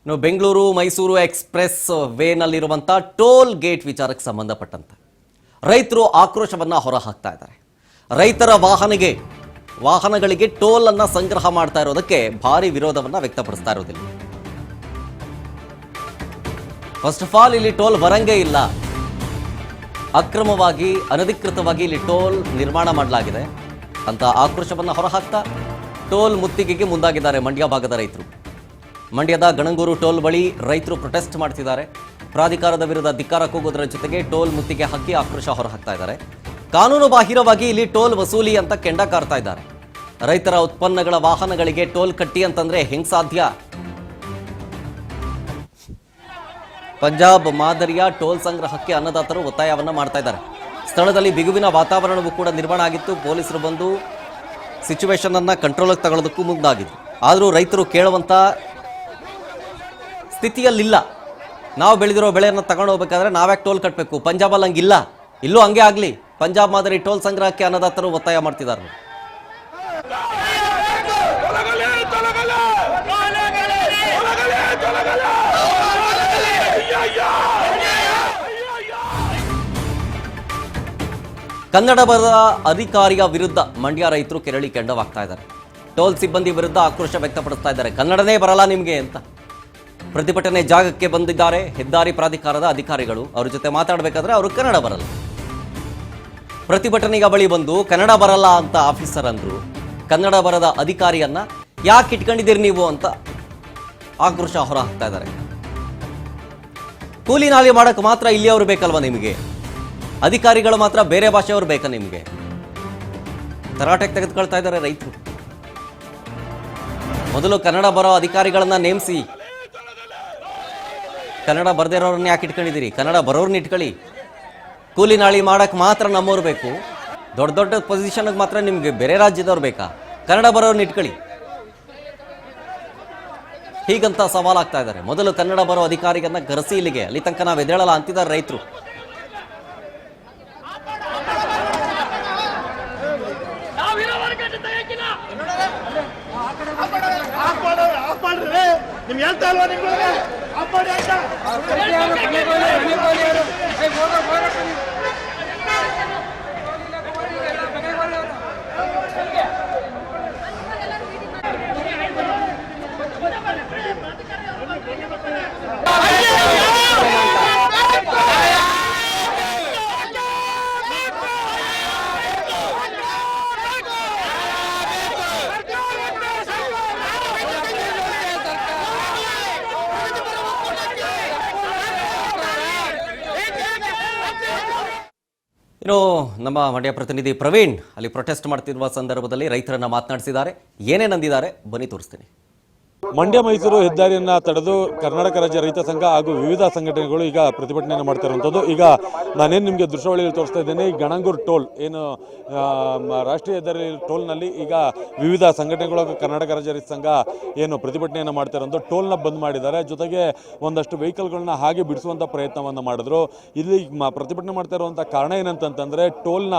ಇನ್ನು ಬೆಂಗಳೂರು ಮೈಸೂರು ಎಕ್ಸ್‌ಪ್ರೆಸ್ ವೇನಲ್ಲಿರುವಂಥ toll gate ವಿಚಾರಕ್ಕೆ ಸಂಬಂಧಪಟ್ಟಂತೆ ರೈತರು ಆಕ್ರೋಶವನ್ನ ಹೊರಹಾಕ್ತಾ ಇದ್ದಾರೆ. ರೈತರ ವಾಹನಗಳಿಗೆ ಟೋಲ್ ಅನ್ನ ಸಂಗ್ರಹ ಮಾಡ್ತಾ ಇರೋದಕ್ಕೆ ಭಾರಿ ವಿರೋಧವನ್ನ ವ್ಯಕ್ತಪಡಿಸ್ತಾ ಇರೋದಿಲ್ಲ. ಫಸ್ಟ್ ಆಫ್ ಆಲ್ ಇಲ್ಲಿ ಟೋಲ್ ಬರಂಗೇ ಇಲ್ಲ, ಅಕ್ರಮವಾಗಿ ಅನಧಿಕೃತವಾಗಿ ಇಲ್ಲಿ ಟೋಲ್ ನಿರ್ಮಾಣ ಮಾಡಲಾಗಿದೆ ಅಂತ ಆಕ್ರೋಶವನ್ನ ಹೊರಹಾಕ್ತಾ ಟೋಲ್ ಮುತ್ತಿಗೆಗೆ ಮುಂದಾಗಿದ್ದಾರೆ ಮಂಡ್ಯ ಭಾಗದ ರೈತರು. ಮಂಡ್ಯದ ಗಣಂಗೂರು ಟೋಲ್ ಬಳಿ ರೈತರು ಪ್ರೊಟೆಸ್ಟ್ ಮಾಡ್ತಿದ್ದಾರೆ. ಪ್ರಾಧಿಕಾರದ ವಿರುದ್ಧ ಧಿಕ್ಕಾರ ಕೂಗೋದರ ಜೊತೆಗೆ ಟೋಲ್ ಮುತ್ತಿಗೆ ಹಾಕಿ ಆಕ್ರೋಶ ಹೊರಹಾಕ್ತಾ ಇದ್ದಾರೆ. ಕಾನೂನು ಬಾಹಿರವಾಗಿ ಇಲ್ಲಿ ಟೋಲ್ ವಸೂಲಿ ಅಂತ ಕೆಂಡ ಕಾರ್ತಾ ಇದ್ದಾರೆ. ರೈತರ ಉತ್ಪನ್ನಗಳ ವಾಹನಗಳಿಗೆ ಟೋಲ್ ಕಟ್ಟಿ ಅಂತಂದ್ರೆ ಹೆಂಗ್ ಸಾಧ್ಯ? ಪಂಜಾಬ್ ಮಾದರಿಯ ಟೋಲ್ ಸಂಗ್ರಹಕ್ಕೆ ಅನ್ನದಾತರು ಒತ್ತಾಯವನ್ನ ಮಾಡ್ತಾ ಇದ್ದಾರೆ. ಸ್ಥಳದಲ್ಲಿ ಬಿಗುವಿನ ವಾತಾವರಣವೂ ಕೂಡ ನಿರ್ಮಾಣ ಆಗಿತ್ತು. ಪೊಲೀಸರು ಬಂದು ಸಿಚುವೇಶನ್ ಅನ್ನ ಕಂಟ್ರೋಲ್ಗೆ ತಗೊಳ್ಳೋದಕ್ಕೂ ಮುಂದಾಗಿದ್ರು. ಆದರೂ ರೈತರು ಕೇಳುವಂತ ಸ್ಥಿತಿಯಲ್ಲಿಲ್ಲ. ನಾವು ಬೆಳೆದಿರೋ ಬೆಳೆಯನ್ನು ತಗೊಂಡು ಹೋಗ್ಬೇಕಾದ್ರೆ ನಾವ್ಯಾಕೆ ಟೋಲ್ ಕಟ್ಟಬೇಕು? ಪಂಜಾಬಲ್ಲಿ ಹಂಗಿಲ್ಲ, ಇಲ್ಲೂ ಹಂಗೆ ಆಗಲಿ. ಪಂಜಾಬ್ ಮಾದರಿ ಟೋಲ್ ಸಂಗ್ರಹಕ್ಕೆ ಅನ್ನದಾತರು ಒತ್ತಾಯ ಮಾಡ್ತಿದ್ದಾರೆ. ಕನ್ನಡ ಬರದ ಅಧಿಕಾರಿಯ ವಿರುದ್ಧ ಮಂಡ್ಯ ರೈತರು ಕೆರಳಿ ಕೆಂಡವಾಗ್ತಾ ಇದ್ದಾರೆ. ಟೋಲ್ ಸಿಬ್ಬಂದಿ ವಿರುದ್ಧ ಆಕ್ರೋಶ ವ್ಯಕ್ತಪಡಿಸ್ತಾ ಇದ್ದಾರೆ. ಕನ್ನಡನೇ ಬರಲ್ಲ ನಿಮಗೆ ಅಂತ ಪ್ರತಿಭಟನೆ ಜಾಗಕ್ಕೆ ಬಂದಿದ್ದಾರೆ ಹೆದ್ದಾರಿ ಪ್ರಾಧಿಕಾರದ ಅಧಿಕಾರಿಗಳು. ಅವ್ರ ಜೊತೆ ಮಾತಾಡಬೇಕಾದ್ರೆ ಅವರು ಕನ್ನಡ ಬರಲ್ಲ. ಪ್ರತಿಭಟನೆಯ ಬಳಿ ಬಂದು ಕನ್ನಡ ಬರಲ್ಲ ಅಂತ ಆಫೀಸರ್ ಅಂದ್ರು. ಕನ್ನಡ ಬರದ ಅಧಿಕಾರಿಯನ್ನ ಯಾಕೆ ಇಟ್ಕೊಂಡಿದ್ದೀರಿ ನೀವು ಅಂತ ಆಕ್ರೋಶ ಹೊರ ಹಾಕ್ತಾ ಇದ್ದಾರೆ. ಕೂಲಿ ನಾಲಿ ಮಾಡಕ್ಕೆ ಮಾತ್ರ ಇಲ್ಲಿಯವರು ಬೇಕಲ್ವಾ ನಿಮಗೆ? ಅಧಿಕಾರಿಗಳು ಮಾತ್ರ ಬೇರೆ ಭಾಷೆಯವರು ಬೇಕಾ ನಿಮಗೆ? ತರಾಟೆಗೆ ತೆಗೆದುಕೊಳ್ತಾ ಇದ್ದಾರೆ ರೈತರು. ಮೊದಲು ಕನ್ನಡ ಬರೋ ಅಧಿಕಾರಿಗಳನ್ನ ನೇಮಿಸಿ, ಕನ್ನಡ ಬರದೇ ಇರೋರನ್ನ ಯಾಕೆ ಇಟ್ಕೊಂಡಿದ್ದೀರಿ? ಕನ್ನಡ ಬರೋರ್ನ ಇಟ್ಕೊಳ್ಳಿ. ಕೂಲಿ ನಾಳಿ ಮಾಡಕ್ಕೆ ಮಾತ್ರ ನಮ್ಮವ್ರು ಬೇಕು, ದೊಡ್ಡ ದೊಡ್ಡ ಪೊಸಿಷನ್ಗೆ ಮಾತ್ರ ನಿಮಗೆ ಬೇರೆ ರಾಜ್ಯದವ್ರು ಬೇಕಾ? ಕನ್ನಡ ಬರೋರ್ನ ಇಟ್ಕೊಳ್ಳಿ ಹೀಗಂತ ಸವಾಲಾಗ್ತಾ ಇದ್ದಾರೆ. ಮೊದಲು ಕನ್ನಡ ಬರೋ ಅಧಿಕಾರಿಗಳನ್ನ ಕರೆಸಿ ಇಲ್ಲಿಗೆ, ಅಲ್ಲಿ ತನಕ ನಾವು ಎದ್ದೇಳಲ್ಲ ಅಂತಿದ್ದಾರೆ ರೈತರು. ಇನ್ನು ನಮ್ಮ ಮಂಡ್ಯ ಪ್ರತಿನಿಧಿ ಪ್ರವೀಣ್ ಅಲ್ಲಿ ಪ್ರೊಟೆಸ್ಟ್ ಮಾಡ್ತಿರುವ ಸಂದರ್ಭದಲ್ಲಿ ರೈತರನ್ನ ಮಾತನಾಡಿಸಿದ್ದಾರೆ. ಏನೇನಂದಿದ್ದಾರೆ ಬನ್ನಿ ತೋರಿಸ್ತೀನಿ. ಮಂಡ್ಯ ಮೈಸೂರು ಹೆದ್ದಾರಿಯನ್ನು ತಡೆದು ಕರ್ನಾಟಕ ರಾಜ್ಯ ರೈತ ಸಂಘ ಹಾಗೂ ವಿವಿಧ ಸಂಘಟನೆಗಳು ಈಗ ಪ್ರತಿಭಟನೆಯನ್ನು ಮಾಡ್ತಾ ಇರುವಂಥದ್ದು. ಈಗ ನಾನೇನು ನಿಮಗೆ ದೃಶ್ಯಾವಳಿಯಲ್ಲಿ ತೋರಿಸ್ತಾ ಇದ್ದೇನೆ. ಈ ಗಣಂಗೂರು ಟೋಲ್ ಏನು ರಾಷ್ಟ್ರೀಯ ಹೆದ್ದಾರಿ ಟೋಲ್ನಲ್ಲಿ ಈಗ ವಿವಿಧ ಸಂಘಟನೆಗಳು ಕರ್ನಾಟಕ ರಾಜ್ಯ ರೈತ ಸಂಘ ಏನು ಪ್ರತಿಭಟನೆಯನ್ನು ಮಾಡ್ತಾ ಇರೋದು, ಟೋಲ್ನ ಬಂದ್ ಮಾಡಿದ್ದಾರೆ. ಜೊತೆಗೆ ಒಂದಷ್ಟು ವೆಹಿಕಲ್ಗಳನ್ನ ಹಾಗೆ ಬಿಡಿಸುವಂಥ ಪ್ರಯತ್ನವನ್ನು ಮಾಡಿದ್ರು. ಇಲ್ಲಿ ಪ್ರತಿಭಟನೆ ಮಾಡ್ತಾ ಇರುವಂಥ ಕಾರಣ ಏನಂತಂದರೆ ಟೋಲ್ನ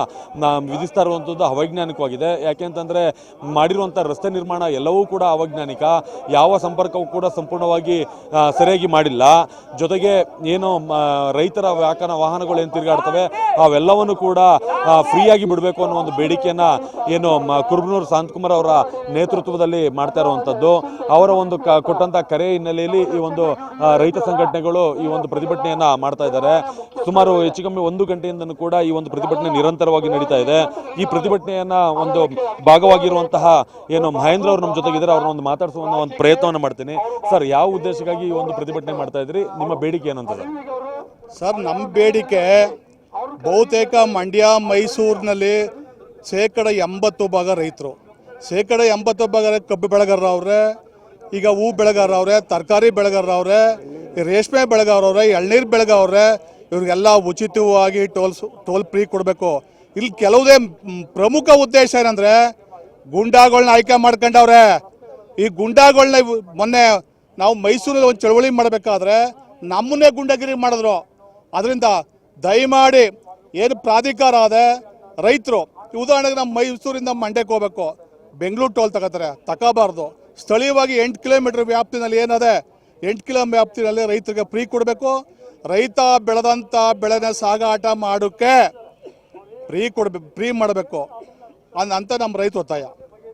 ವಿಧಿಸ್ತಾ ಇರುವಂಥದ್ದು ಅವೈಜ್ಞಾನಿಕವಾಗಿದೆ. ಯಾಕೆಂತಂದರೆ ಮಾಡಿರುವಂಥ ರಸ್ತೆ ನಿರ್ಮಾಣ ಎಲ್ಲವೂ ಕೂಡ ಅವೈಜ್ಞಾನಿಕ. ಯಾವ ಸಂಪರ್ಕವೂ ಕೂಡ ಸಂಪೂರ್ಣವಾಗಿ ಸರಿಯಾಗಿ ಮಾಡಿಲ್ಲ. ಜೊತೆಗೆ ಏನು ರೈತರ ವಾಹನಗಳು ಏನು ತಿರುಗಾಡ್ತವೆ ಅವೆಲ್ಲವನ್ನು ಕೂಡ ಫ್ರೀಯಾಗಿ ಬಿಡಬೇಕು ಅನ್ನೋ ಒಂದು ಬೇಡಿಕೆಯನ್ನು ಏನು ಕುರುಬನೂರು ಶಾಂತಕುಮಾರ್ ಅವರ ನೇತೃತ್ವದಲ್ಲಿ ಮಾಡ್ತಾ ಇರುವಂಥದ್ದು. ಅವರ ಒಂದು ಕೊಟ್ಟಂಥ ಕರೆ ಹಿನ್ನೆಲೆಯಲ್ಲಿ ಈ ಒಂದು ರೈತ ಸಂಘಟನೆಗಳು ಈ ಒಂದು ಪ್ರತಿಭಟನೆಯನ್ನು ಮಾಡ್ತಾ ಇದ್ದಾರೆ. ಸುಮಾರು ಹೆಚ್ಚು ಕಮ್ಮಿ 1 ಗಂಟೆಯಿಂದನೂ ಕೂಡ ಈ ಒಂದು ಪ್ರತಿಭಟನೆ ನಿರಂತರವಾಗಿ ನಡೀತಾ ಇದೆ. ಈ ಪ್ರತಿಭಟನೆಯನ್ನ ಒಂದು ಭಾಗವಾಗಿರುವಂತಹ ಏನು ಮಹೇಂದ್ರ ಅವರು ನಮ್ಮ ಜೊತೆಗಿದ್ದಾರೆ, ಅವ್ರನ್ನ ಒಂದು ಮಾತಾಡಿಸುವ ಒಂದು ಪ್ರಯತ್ನವನ್ನು ಮಾಡ್ತೀನಿ. ಸರ್, ಯಾವ ಉದ್ದೇಶಕ್ಕಾಗಿ ಈ ಒಂದು ಪ್ರತಿಭಟನೆ ಮಾಡ್ತಾ ಇದ್ರಿ? ನಿಮ್ಮ ಬೇಡಿಕೆ ಏನಂತದೆ? ಸರ್, ನಮ್ಮ ಬೇಡಿಕೆ ಬಹುತೇಕ ಮಂಡ್ಯ ಮೈಸೂರಿನಲ್ಲಿ 80% ರೈತರು, 80% ಕಬ್ಬು ಬೆಳೆಗಾರರವ್ರೆ, ಈಗ ಹೂ ಬೆಳೆಗಾರವ್ರೆ, ತರಕಾರಿ ಬೆಳೆಗಾರರವ್ರೆ, ರೇಷ್ಮೆ ಬೆಳೆಗಾರವ್ರೆ, ಎಳ್ನೀರು ಬೆಳೆಗಾರವ್ರೆ. ಇವ್ರಿಗೆಲ್ಲ ಉಚಿತವಾಗಿ ಟೋಲ್ ಫ್ರೀ ಕೊಡಬೇಕು. ಇಲ್ಲಿ ಕೆಲವುದೇ ಪ್ರಮುಖ ಉದ್ದೇಶ ಏನಂದರೆ ಗುಂಡಾಗಳನ್ನ ಆಯ್ಕೆ ಮಾಡ್ಕೊಂಡವ್ರೆ. ಈ ಗುಂಡಾಗಳನ್ನ ಮೊನ್ನೆ ನಾವು ಮೈಸೂರಲ್ಲಿ ಒಂದು ಚಳವಳಿ ಮಾಡಬೇಕಾದ್ರೆ ನಮ್ಮನ್ನೇ ಗುಂಡಗಿರಿ ಮಾಡಿದ್ರು. ಅದರಿಂದ ದಯಮಾಡಿ ಏನು ಪ್ರಾಧಿಕಾರ ಅದೇ ರೈತರು, ಉದಾಹರಣೆಗೆ ನಮ್ಮ ಮೈಸೂರಿಂದ ಮಂಡ್ಯಕ್ಕೆ ಹೋಗಬೇಕು, ಬೆಂಗಳೂರು ಟೋಲ್ ತಗೋತಾರೆ, ತಗೋಬಾರ್ದು. ಸ್ಥಳೀಯವಾಗಿ 8 ಕಿಲೋಮೀಟರ್ ವ್ಯಾಪ್ತಿನಲ್ಲಿ ಏನದೆ 8 ಕಿಲೋ ವ್ಯಾಪ್ತಿಯಲ್ಲಿ ರೈತರಿಗೆ ಫ್ರೀ ಕೊಡಬೇಕು. ರೈತ ಬೆಳೆದಂಥ ಬೆಳೆನ ಸಾಗಾಟ ಮಾಡೋಕ್ಕೆ ಫ್ರೀ ಮಾಡಬೇಕು ಅಂತ ನಮ್ಮ ರೈತ ಒತ್ತಾಯ.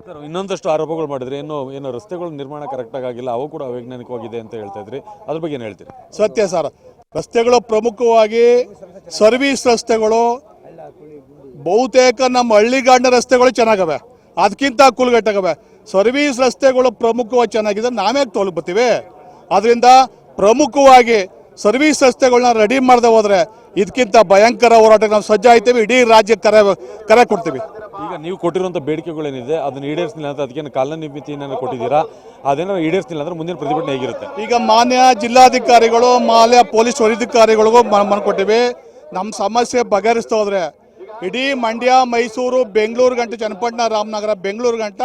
ಸರ್, ಇನ್ನೊಂದಷ್ಟು ಆರೋಪಗಳು ಮಾಡಿದ್ರೆ ಏನು ರಸ್ತೆಗಳ ನಿರ್ಮಾಣ ಕರೆಕ್ಟಾಗಿ ಆಗಿಲ್ಲ, ಅವು ಕೂಡ ಅವೈಜ್ಞಾನಿಕವಾಗಿದೆ ಅಂತ ಹೇಳ್ತಾ ಇದ್ರಿ, ಅದ್ರ ಬಗ್ಗೆ ಏನು ಹೇಳ್ತೀರಿ? ಸತ್ಯ ಸರ್. ರಸ್ತೆಗಳು ಪ್ರಮುಖವಾಗಿ ಸರ್ವಿಸ್ ರಸ್ತೆಗಳು ಬಹುತೇಕ ನಮ್ಮ ಹಳ್ಳಿಗಾಡಿನ ರಸ್ತೆಗಳು ಚೆನ್ನಾಗವೆ, ಅದಕ್ಕಿಂತ ಕೂಲ್ಗಟ್ಟಾಗವೆ. ಸರ್ವಿಸ್ ರಸ್ತೆಗಳು ಪ್ರಮುಖವಾಗಿ ಚೆನ್ನಾಗಿದೆ, ನಾವೇ ತೋಲ್ ಬರ್ತೀವಿ. ಅದರಿಂದ ಪ್ರಮುಖವಾಗಿ ಸರ್ವಿಸ್ ರಸ್ತೆಗಳನ್ನ ರೆಡಿ ಮಾಡದೆ ಹೋದರೆ ಇದಕ್ಕಿಂತ ಭಯಂಕರ ಹೋರಾಟಕ್ಕೆ ನಾವು ಸಜ್ಜಾಯ್ತೀವಿ. ಇಡೀ ರಾಜ್ಯಕ್ಕೆ ಕರೆ ಕೊಡ್ತೀವಿ. ಈಗ ನೀವು ಕೊಟ್ಟಿರುವಂಥ ಬೇಡಿಕೆಗಳೇನಿದೆ ಅದನ್ನು ಈಡೇರಿಸಲಿಲ್ಲ ಅಂತ ಅದಕ್ಕೆ ಕಾಲಮಿತಿಯನ್ನು ಕೊಟ್ಟಿದ್ದೀರಾ, ಅದೇನಾದ್ರು ಈಡೇರಿಸಲಿಲ್ಲ ಅಂದ್ರೆ ಮುಂದಿನ ಪ್ರತಿಭಟನೆ ಹೇಗಿರುತ್ತೆ? ಈಗ ಮಾನ್ಯ ಜಿಲ್ಲಾಧಿಕಾರಿಗಳು, ಮಾನ್ಯ ಪೊಲೀಸ್ ವರಿಧಿಕಾರಿಗಳಿಗೂ ಮನವಿ ಕೊಟ್ಟಿವಿ. ನಮ್ಮ ಸಮಸ್ಯೆ ಬಗೆಹರಿಸ್ತಾ ಹೋದ್ರೆ ಇಡೀ ಮಂಡ್ಯ, ಮೈಸೂರು, ಬೆಂಗಳೂರು ಗಂಟ, ಚನ್ನಪಟ್ಟಣ, ರಾಮನಗರ, ಬೆಂಗಳೂರು ಗಂಟ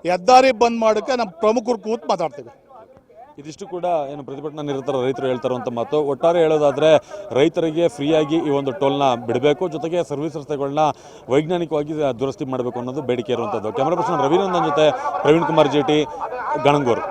ಹೆದ್ದಾರಿ ಬಂದ್ ಮಾಡೋಕ್ಕೆ ನಮ್ಮ ಪ್ರಮುಖರು ಕೂತು ಮಾತಾಡ್ತೀವಿ. ಇದಿಷ್ಟು ಕೂಡ ಏನು ಪ್ರತಿಭಟನಾ ನಿರತರ ರೈತರು ಹೇಳ್ತಾರಂಥ ಮಾತು. ಒಟ್ಟಾರೆ ಹೇಳೋದಾದ್ರೆ ರೈತರಿಗೆ ಫ್ರೀಯಾಗಿ ಈ ಒಂದು ಟೋಲ್ನ ಬಿಡಬೇಕು, ಜೊತೆಗೆ ಸರ್ವಿಸ್ ರಸ್ತೆಗಳನ್ನ ವೈಜ್ಞಾನಿಕವಾಗಿ ದುರಸ್ತಿ ಮಾಡಬೇಕು ಅನ್ನೋದು ಬೇಡಿಕೆ ಇರುವಂಥದ್ದು. ಕ್ಯಾಮರಾ ಪರ್ಸನ್ ರವಿನಂದನ್ ಜೊತೆ ಪ್ರವೀಣ್ ಕುಮಾರ್ ಜೇಟಿ, ಗಣಂಗೂರು.